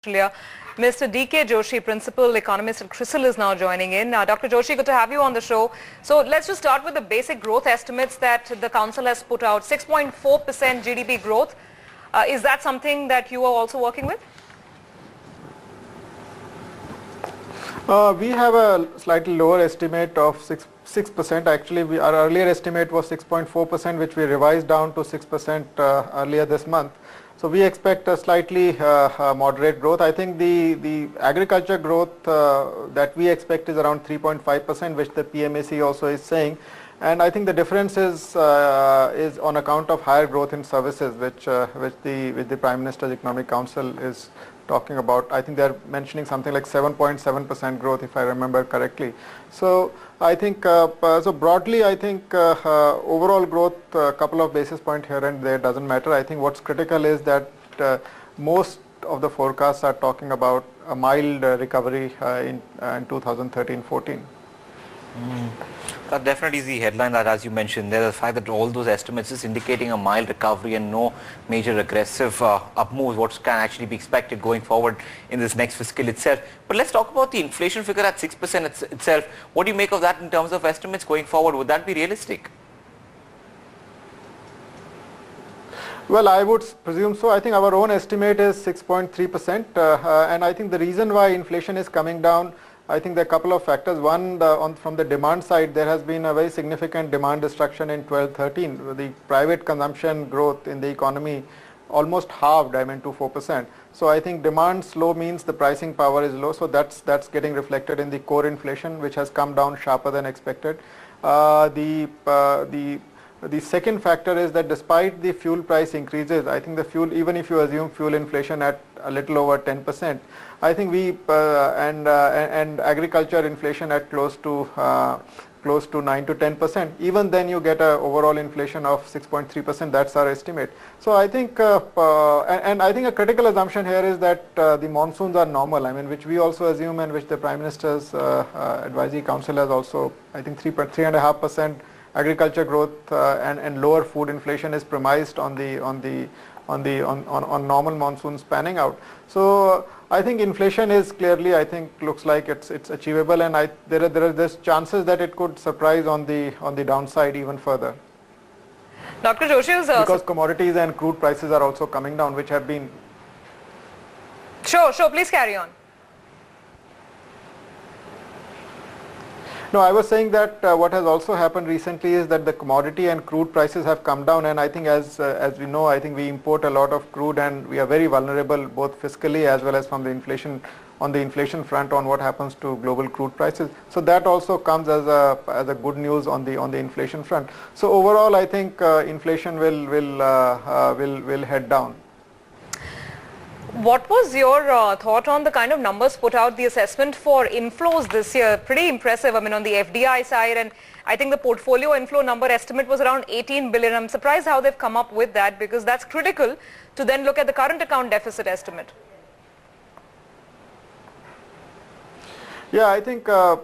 Australia. Mr. D.K. Joshi, Principal Economist at CRISIL, is now joining in. Dr. Joshi, good to have you on the show. So let's just start with the basic growth estimates that the Council has put out. 6.4% GDP growth. Is that something that you are also working with? We have a slightly lower estimate of 6%. Actually, our earlier estimate was 6.4%, which we revised down to 6% earlier this month. So we expect a slightly moderate growth. I think the agriculture growth that we expect is around 3.5%, which the PMAC also is saying. And I think the difference is on account of higher growth in services, which the Prime Minister's Economic Council is talking about. I think they're mentioning something like 7.7% growth, if I remember correctly. So I think, so broadly, I think overall growth, a couple of basis points here and there doesn't matter. I think what's critical is that most of the forecasts are talking about a mild recovery in 2013-14. That definitely is the headline that, as you mentioned, there's the fact that all those estimates is indicating a mild recovery and no major aggressive up moves, what can actually be expected going forward in this next fiscal itself. But let's talk about the inflation figure at 6% itself. What do you make of that in terms of estimates going forward? Would that be realistic? Well, I would presume so. I think our own estimate is 6.3%, and I think the reason why inflation is coming down, I think there are a couple of factors. One, from the demand side, there has been a very significant demand destruction in 12-13. The private consumption growth in the economy almost halved, I mean, to 4%. So I think demand slow means the pricing power is low. So that's getting reflected in the core inflation, which has come down sharper than expected. The second factor is that despite the fuel price increases, I think the fuel, even if you assume fuel inflation at a little over 10%, I think we and agriculture inflation at close to 9 to 10%. Even then, you get an overall inflation of 6.3%. That's our estimate. So I think, and I think a critical assumption here is that the monsoons are normal. I mean, which we also assume, and which the Prime Minister's Advisory Council has also, I think, 3.5% agriculture growth and lower food inflation is premised on normal monsoons panning out. So I think inflation is clearly, I think, looks like it's achievable, and there's chances that it could surprise on the downside even further. Dr. Joshi, because commodities and crude prices are also coming down, which have been. Sure, please carry on. No, I was saying that what has also happened recently is that the commodity and crude prices have come down, and I think as we know, I think we import a lot of crude, and we are very vulnerable both fiscally as well as from the inflation, on the inflation front, on what happens to global crude prices. So that also comes as a good news on the inflation front. So overall, I think inflation will head down. What was your thought on the kind of numbers put out, the assessment for inflows this year? Pretty impressive, I mean, on the FDI side, and I think the portfolio inflow number estimate was around 18 billion. I'm surprised how they've come up with that, because that's critical to then look at the current account deficit estimate. Yeah, I think our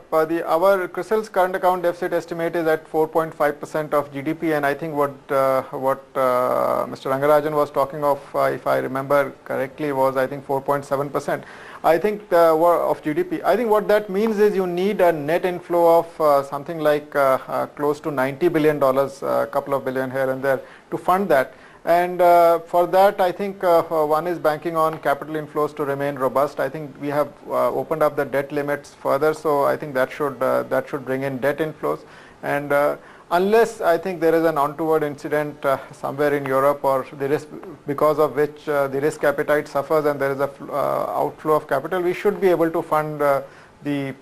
CRISIL's current account deficit estimate is at 4.5% of GDP, and I think what Mr. Rangarajan was talking of, if I remember correctly, was I think 4.7%. I think of GDP. I think what that means is you need a net inflow of something like close to $90 billion, a couple of billion here and there, to fund that. And for that, I think one is banking on capital inflows to remain robust. I think we have opened up the debt limits further, so I think that should bring in debt inflows. And unless I think there is an untoward incident somewhere in Europe, or the risk because of which the risk appetite suffers and there is a outflow of capital, we should be able to fund the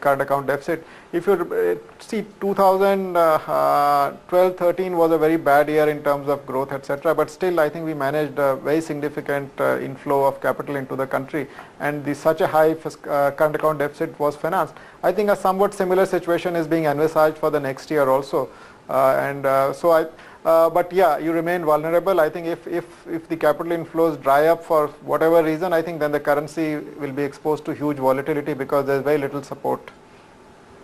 current account deficit. If you see, 2012-13 was a very bad year in terms of growth, etc. But still, I think we managed a very significant inflow of capital into the country, and such a high current account deficit was financed. I think a somewhat similar situation is being envisaged for the next year also, but yeah, you remain vulnerable. I think if the capital inflows dry up for whatever reason, I think then the currency will be exposed to huge volatility, because there's very little support.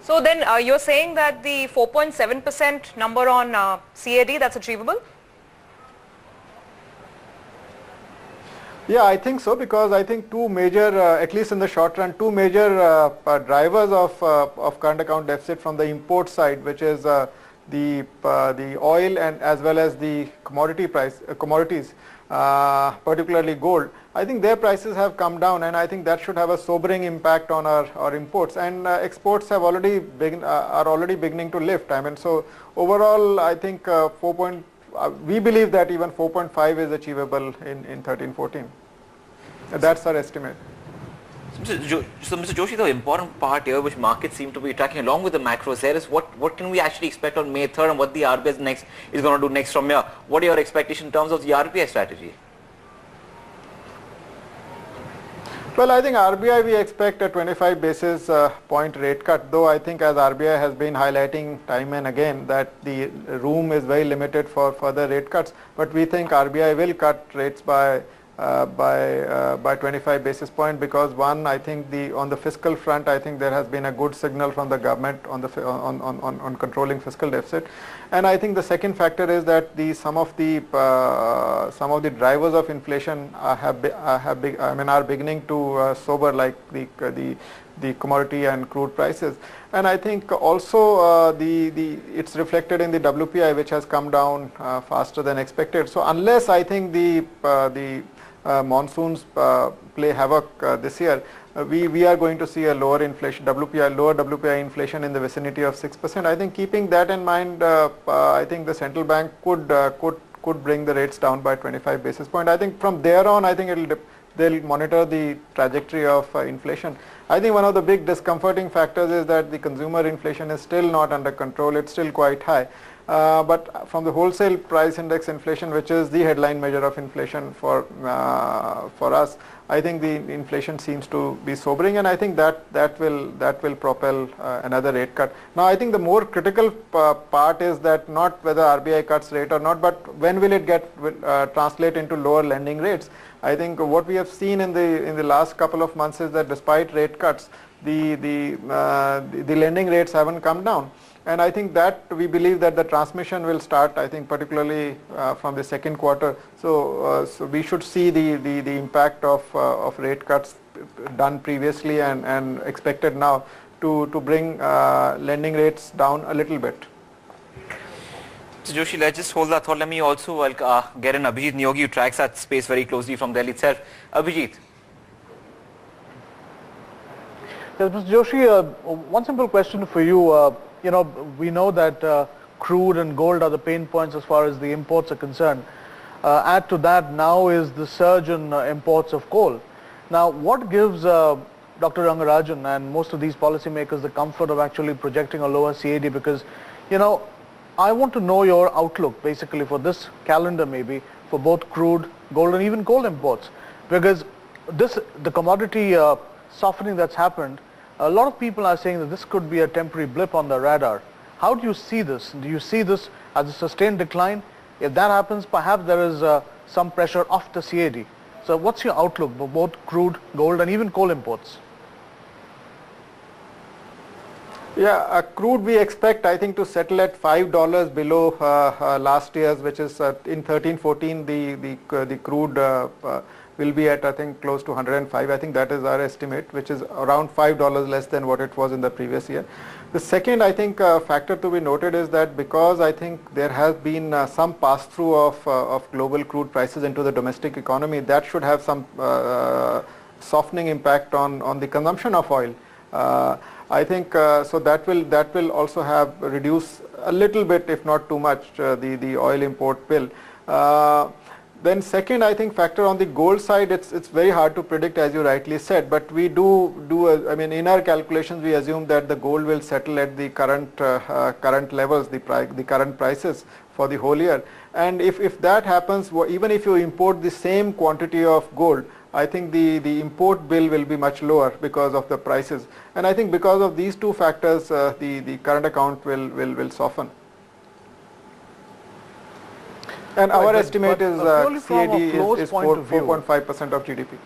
So then you're saying that the 4.7% number on CAD, that's achievable? Yeah, I think so, because I think two major, at least in the short run, two major drivers of current account deficit from the import side, which is the oil and as well as the commodities, particularly gold. I think their prices have come down, and I think that should have a sobering impact on our imports, and exports have already are already beginning to lift. I mean, so overall, I think we believe that even 4.5 is achievable in 13-14. That's our estimate. So Mr. Joshi, the important part here which markets seem to be tracking along with the macros there is what can we actually expect on May 3rd and what the RBI is going to do next from here? What are your expectations in terms of the RBI strategy? Well, I think RBI, we expect a 25 basis point rate cut, though I think as RBI has been highlighting time and again that the room is very limited for further rate cuts, but we think RBI will cut rates by 25 basis point, because one, I think on the fiscal front, I think there has been a good signal from the government on controlling fiscal deficit, and I think the second factor is that some of the drivers of inflation are beginning to sober, like the commodity and crude prices, and I think also it's reflected in the WPI, which has come down faster than expected. So unless I think the monsoons play havoc this year, we are going to see a lower inflation, lower WPI inflation in the vicinity of 6%. I think keeping that in mind, I think the central bank could bring the rates down by 25 basis point. I think from there on, I think they'll monitor the trajectory of inflation. I think one of the big discomforting factors is that the consumer inflation is still not under control. It's still quite high. But from the wholesale price index inflation, which is the headline measure of inflation for us, I think the inflation seems to be sobering, and I think that will propel another rate cut. Now, I think the more critical part is that not whether RBI cuts rate or not, but when will it translate into lower lending rates. I think what we have seen in the last couple of months is that despite rate cuts, the lending rates haven't come down. And I think that we believe that the transmission will start, I think, particularly from the second quarter. So we should see the impact of rate cuts done previously and expected now to bring lending rates down a little bit. So Joshi, let's just hold that thought. Let me also get in Abhijit Neogi, who tracks that space very closely from Delhi itself. Abhijit. Yes, Mr. Joshi, one simple question for you. We know that crude and gold are the pain points as far as the imports are concerned. Add to that now is the surge in imports of coal. Now, what gives Dr. Rangarajan and most of these policymakers the comfort of actually projecting a lower CAD? Because, I want to know your outlook basically for this calendar, maybe for both crude, gold and even coal imports, because the commodity softening that's happened, a lot of people are saying that this could be a temporary blip on the radar. How do you see this? Do you see this as a sustained decline? If that happens, perhaps there is some pressure off the CAD. So what's your outlook for both crude, gold and even coal imports? Yeah, crude we expect, I think, to settle at $5 below last year's, which is in 13-14 the crude will be at, I think, close to 105. I think that is our estimate, which is around $5 less than what it was in the previous year. The second, I think, factor to be noted is that because I think there has been some pass-through of global crude prices into the domestic economy, that should have some softening impact on the consumption of oil. I think so that will also have reduce a little bit, if not too much, the oil import bill. Then second, I think factor on the gold side, it's very hard to predict, as you rightly said, but we I mean, in our calculations we assume that the gold will settle at the current levels, the current prices for the whole year. And if that happens, even if you import the same quantity of gold, I think the import bill will be much lower because of the prices. And I think because of these two factors, the current account will soften. And our estimate is CAD is 4.5% of GDP.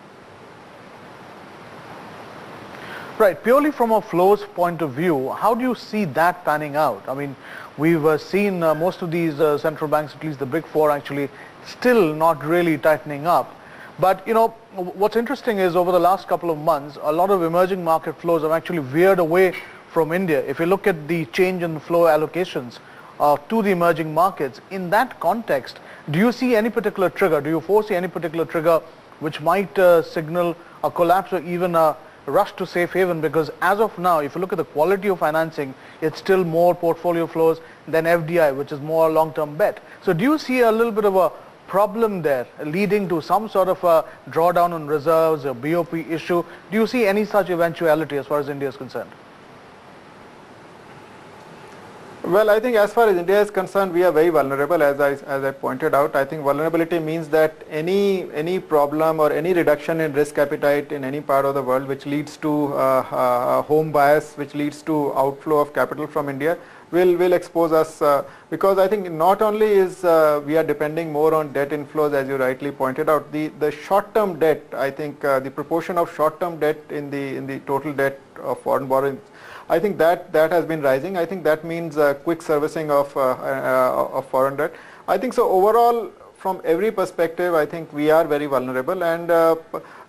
Right, purely from a flows point of view, how do you see that panning out? I mean, we've seen most of these central banks, at least the big four, actually still not really tightening up. But you know, what's interesting is over the last couple of months, a lot of emerging market flows have actually veered away from India. If you look at the change in flow allocations to the emerging markets, in that context, do you see any particular trigger? Do you foresee any particular trigger which might signal a collapse or even a rush to safe haven? Because as of now, if you look at the quality of financing, it's still more portfolio flows than FDI, which is more a long-term bet. So do you see a little bit of a problem there leading to some sort of a drawdown on reserves, a BOP issue? Do you see any such eventuality as far as India is concerned? Well, I think as far as India is concerned, we are very vulnerable. As I pointed out, I think vulnerability means that any problem or any reduction in risk appetite in any part of the world which leads to home bias, which leads to outflow of capital from India, will expose us, because I think not only is we are depending more on debt inflows, as you rightly pointed out, the short-term debt, I think the proportion of short-term debt in the total debt of foreign borrowings, I think that has been rising. I think that means quick servicing of foreign debt. I think so overall, from every perspective, I think we are very vulnerable, and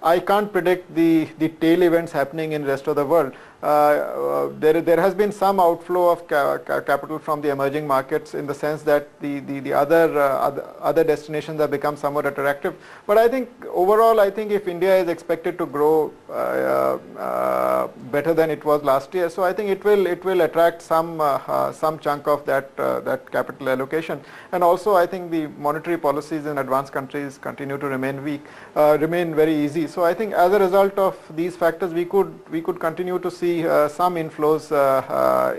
I can't predict the tail events happening in the rest of the world. There has been some outflow of capital from the emerging markets in the sense that the other destinations have become somewhat attractive. But I think overall, I think if India is expected to grow better than it was last year, so I think it will attract some chunk of that capital allocation. And also, I think the monetary policies in advanced countries continue to remain very easy. So I think as a result of these factors, we could continue to see some inflows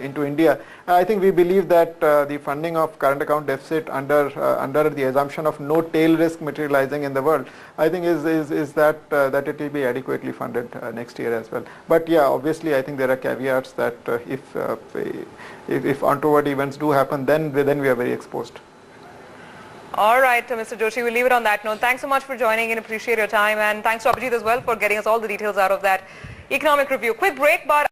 into India. And I think we believe that the funding of current account deficit under the assumption of no tail risk materializing in the world, I think is that it will be adequately funded next year as well. But yeah, obviously I think there are caveats that if untoward events do happen, then we are very exposed. All right, Mr. Joshi, we'll leave it on that note. Thanks so much for joining in. Appreciate your time. And thanks to Abhijit as well for getting us all the details out of that economic review. Quick break, but